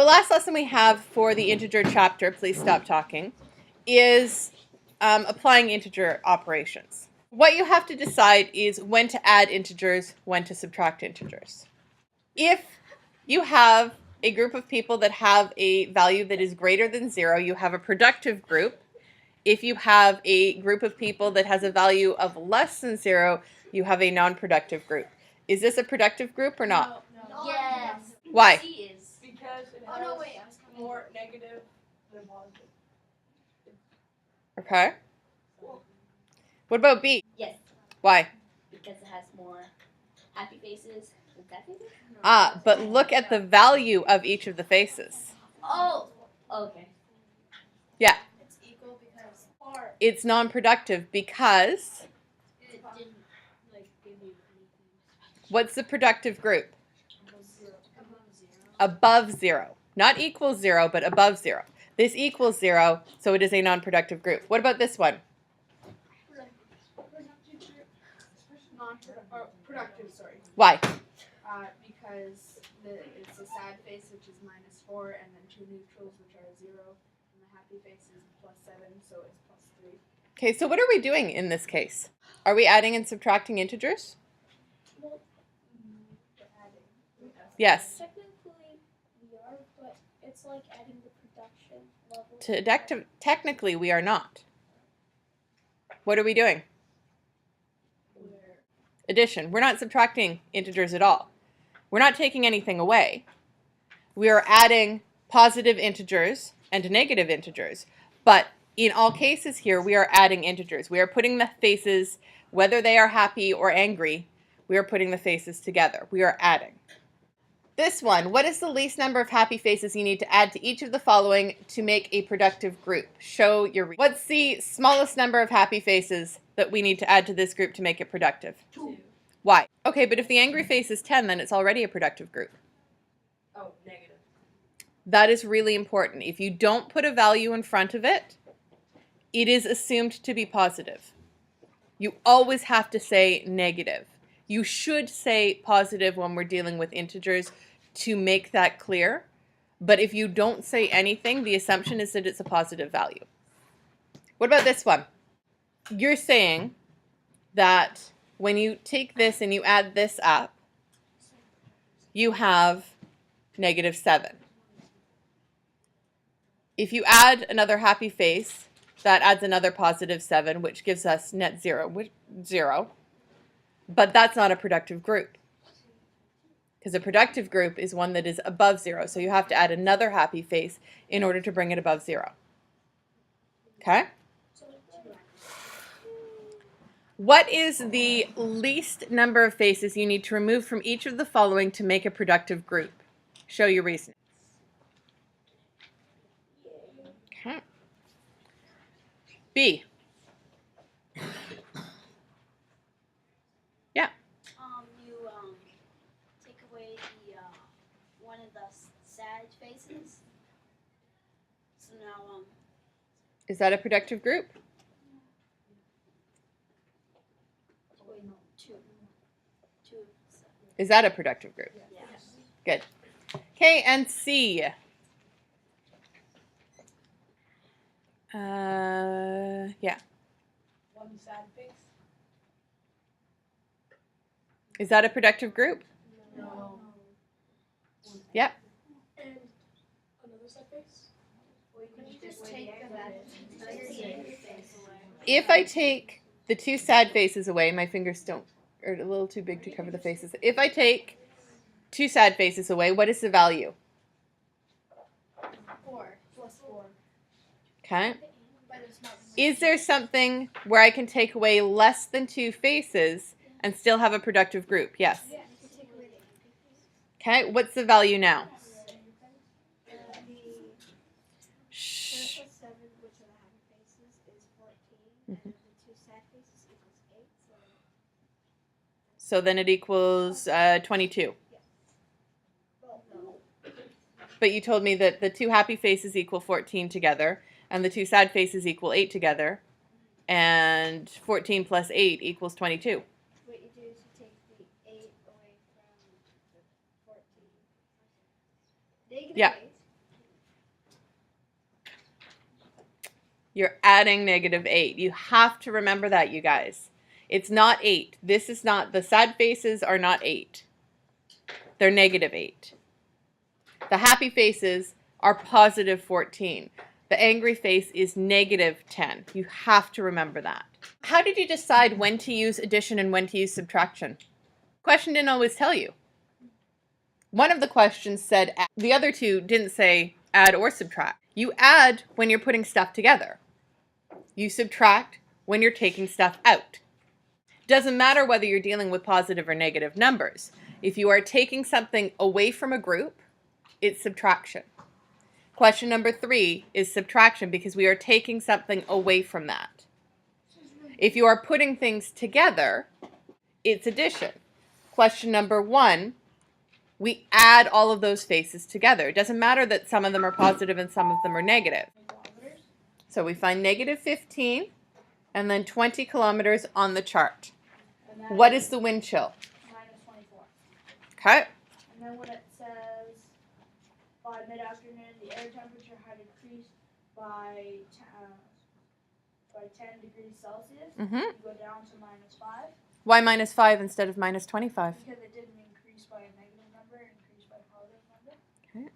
the last lesson we have for the integer chapter, please stop talking, is applying integer operations. What you have to decide is when to add integers, when to subtract integers. If you have a group of people that have a value that is greater than 0, you have a productive group. If you have a group of people that has a value of less than 0, you have a non-productive group. Is this a productive group or not? No. Yes. Why? C is. Because it has more negative than positive. Okay. What about B? Yes. Why? Because it has more happy faces than sad faces. But look at the value of each of the faces. Oh. Okay. Yeah. It's equal because It's non-productive because It didn't give you anything. what's the productive group? above 0. Above 0. Not equals 0, but above 0. This equals 0, so it is a non-productive group. What about this one? Productive, sorry. Why? Because it's a sad face, which is -4, and then 2 neutrals, which are 0, and the happy face is +7, so it's +3. Okay, so what are we doing in this case? Are we adding and subtracting integers? Well, we're adding. Yes. Technically, we are, but it's like adding the production level. Technically, we are not. What are we doing? Addition. We're not subtracting integers at all. We're not taking anything away. We are adding positive integers and negative integers. But in all cases here, we are adding integers. We are putting the faces, whether they are happy or angry, we are putting the faces together. We are adding. This one, what is the least number of happy faces you need to add to each of the following to make a productive group? Show your... What's the smallest number of happy faces that we need to add to this group to make it productive? 2. Why? Okay, but if the angry face is 10, then it's already a productive group. Oh, negative. That is really important. If you don't put a value in front of it, it is assumed to be positive. You always have to say negative. You should say positive when we're dealing with integers to make that clear. But if you don't say anything, the assumption is that it's a positive value. What about this one? You're saying that when you take this and you add this up, you have -7. If you add another happy face, that adds another +7, which gives us net 0. But that's not a productive group. Because a productive group is one that is above 0. So you have to add another happy face in order to bring it above 0. Okay? What is the least number of faces you need to remove from each of the following to make a productive group? Show your reasoning. Okay. B. Yeah. You take away the one of the sad faces. So now Is that a productive group? wait, no, 2. 2. Is that a productive group? Yeah. Good. Okay, and C. Yeah. 1 sad face? Is that a productive group? No. Yep. And another sad face? Couldn't you just take If I take the 2 sad faces away, my fingers are a little too big to cover the faces. If I take 2 sad faces away, what is the value? 4 plus 4. Okay. But it's not. Is there something where I can take away less than 2 faces and still have a productive group? Yes. Yeah, you can take away the happy faces. Okay, what's the value now? The Shh. 7, which are the happy faces, is 14. Mhm. And the 2 sad faces equals 8. So then it equals 22. Well, no. But you told me that the 2 happy faces equal 14 together, and the 2 sad faces equal 8 together, and 14 plus 8 equals 22. What you do is you take the 8 away from the 14. Negative Yeah. 8 You're adding -8. You have to remember that, you guys. It's not 8. This is not, the sad faces are not 8. They're -8. The happy faces are +14. The angry face is -10. You have to remember that. How did you decide when to use addition and when to use subtraction? Question didn't always tell you. One of the questions said add. The other two didn't say add or subtract. You add when you're putting stuff together. You subtract when you're taking stuff out. Doesn't matter whether you're dealing with positive or negative numbers. If you are taking something away from a group, it's subtraction. Question number 3 is subtraction because we are taking something away from that. If you are putting things together, it's addition. Question number 1, we add all of those faces together. It doesn't matter that some of them are positive and some of them are negative. Kilometers. So we find -15 and then 20 kilometers on the chart. And then What is the wind chill? -24. Okay. And then when it says by mid-afternoon, the air temperature had increased by 10 degrees Celsius. You go down to -5 Why -5 instead of -25? because it didn't increase by a negative number, it increased by a positive number. Okay.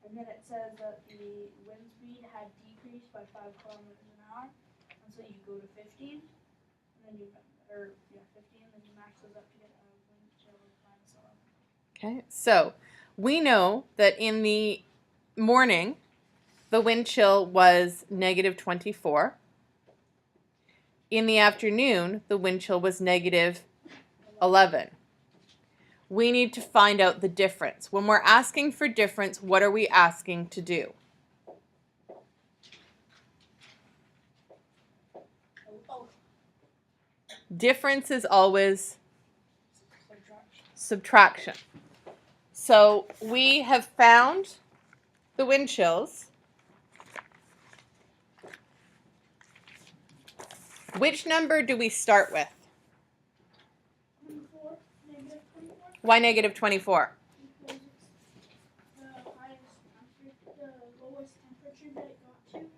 And then it says that the wind speed had decreased by 5 kilometers an hour, and so you go to 15, and then 15, then you max those up to get a wind chill of -11. Okay. So we know that in the morning, the wind chill was -24. In the afternoon, the wind chill was -11. We need to find out the difference. When we're asking for difference, what are we asking to do? Difference is always subtraction. So we have found the wind chills. Which number do we start with? 24, -24. Why -24? Because it's the lowest temperature that it got to,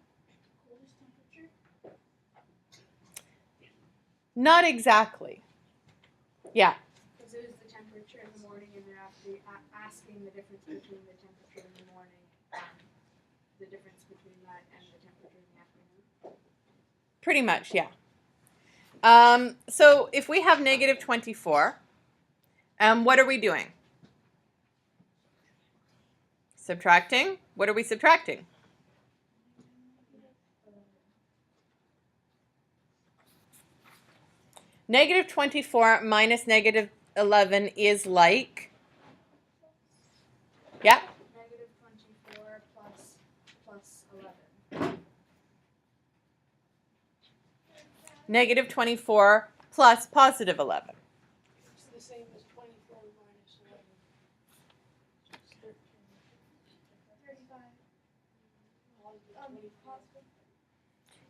coldest temperature. Not exactly. Yeah. Because it was the temperature in the morning, and they're actually asking the difference between the temperature in the morning and the difference between that and the temperature in the afternoon. Pretty much, yeah. So if we have -24, what are we doing? Subtracting. What are we subtracting? -24 minus -11 is like, yeah, -24 plus 11. -24 plus +11. It's the same as 24 minus 11. It's 13. 35.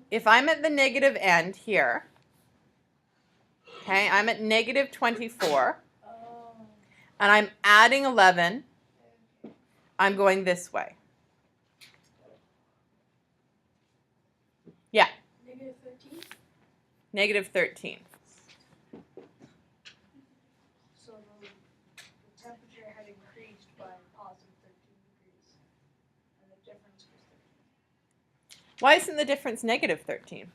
If I'm at the negative end here, okay, I'm at -24, and I'm adding 11, I'm going this way. Yeah, -13. -13. So the temperature had increased by +13 degrees, and the difference was 13. Why isn't the difference -13?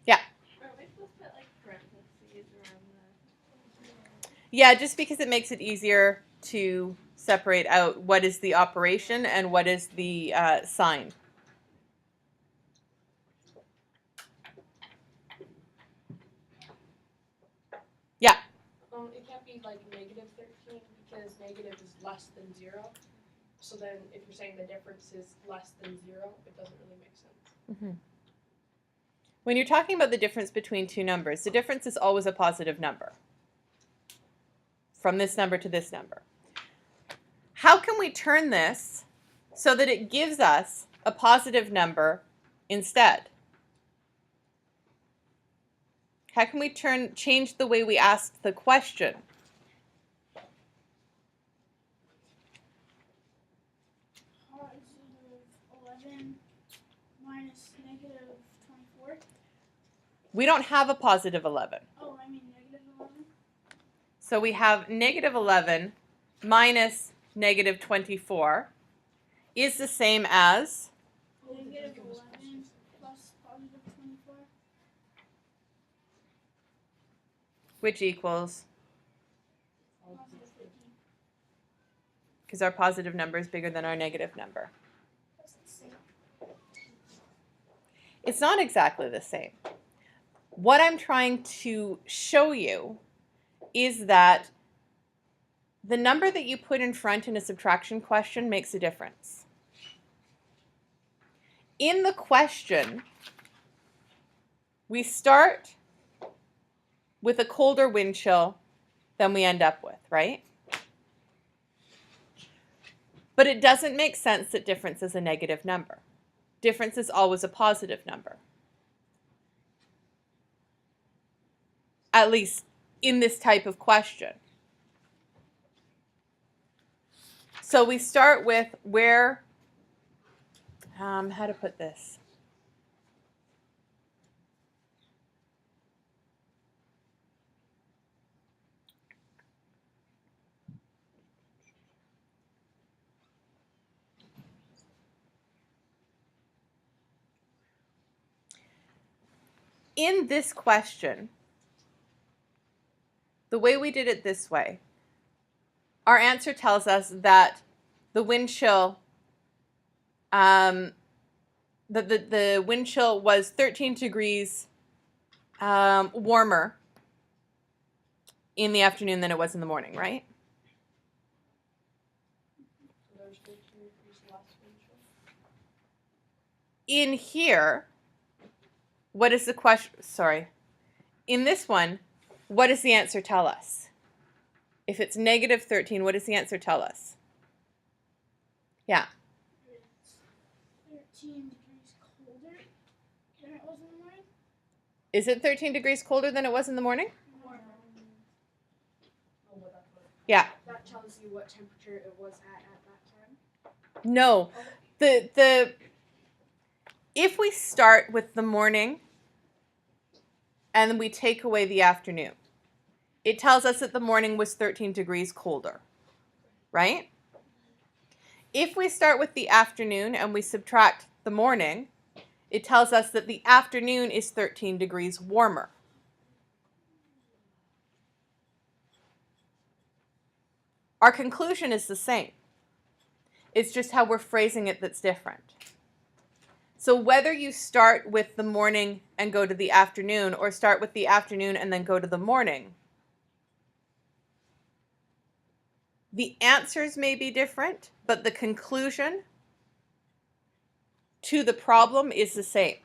Yeah. Are we supposed to put like parentheses around the? Yeah, just because it makes it easier to separate out what is the operation and what is the sign. Yeah. It can't be like -13 because negative is less than 0. So then if you're saying the difference is less than 0, it doesn't really make sense. When you're talking about the difference between two numbers, the difference is always a positive number. From this number to this number. How can we turn this so that it gives us a positive number instead? How can we change the way we ask the question? We don't have a positive 11. Oh, I mean negative 11. So we have negative 11 minus negative 24 is the same as, Negative 11 plus positive 24. which equals, Positive 15. because our positive number is bigger than our negative number. It's not exactly the same. What I'm trying to show you is that the number that you put in front in a subtraction question makes a difference. In the question, we start with a colder wind chill than we end up with, right? But it doesn't make sense that difference is a negative number. Difference is always a positive number. At least in this type of question. So we start with where, how to put this? In this question, the way we did it this way, our answer tells us that the wind chill, the wind chill was 13 degrees warmer in the afternoon than it was in the morning, right? So there's 13 degrees less wind chill. In here, what is the question? Sorry. In this one, what does the answer tell us? If it's negative 13, what does the answer tell us? Yeah. It's 13 degrees colder than it was in the morning. Is it 13 degrees colder than it was in the morning? Oh, well, that's what Yeah. that tells you what temperature it was at that time. No. If we start with the morning and then we take away the afternoon, it tells us that the morning was 13 degrees colder, right? If we start with the afternoon and we subtract the morning, it tells us that the afternoon is 13 degrees warmer. Our conclusion is the same. It's just how we're phrasing it that's different. So whether you start with the morning and go to the afternoon, or start with the afternoon and then go to the morning, the answers may be different, but the conclusion to the problem is the same.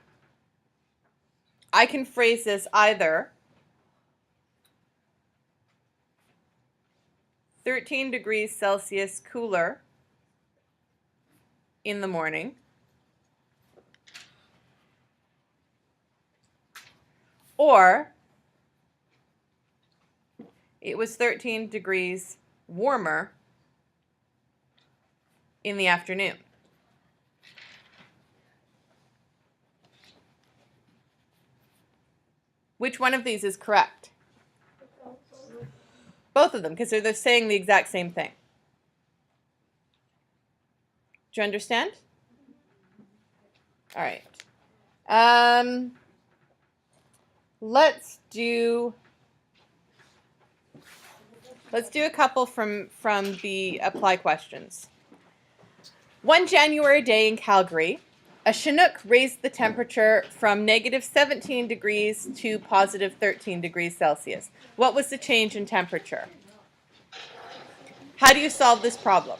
I can phrase this either 13 degrees Celsius cooler in the morning, or it was 13 degrees warmer in the afternoon. Which one of these is correct? Both of them, because they're saying the exact same thing. Do you understand? All right. Let's do a couple from the apply questions. One January day in Calgary, a Chinook raised the temperature from negative 17 degrees to positive 13 degrees Celsius. What was the change in temperature? How do you solve this problem?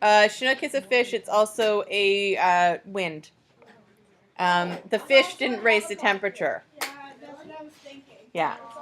Chinook is a fish. It's also a wind. The fish didn't raise the temperature. Yeah, that's what I was thinking. Yeah. It's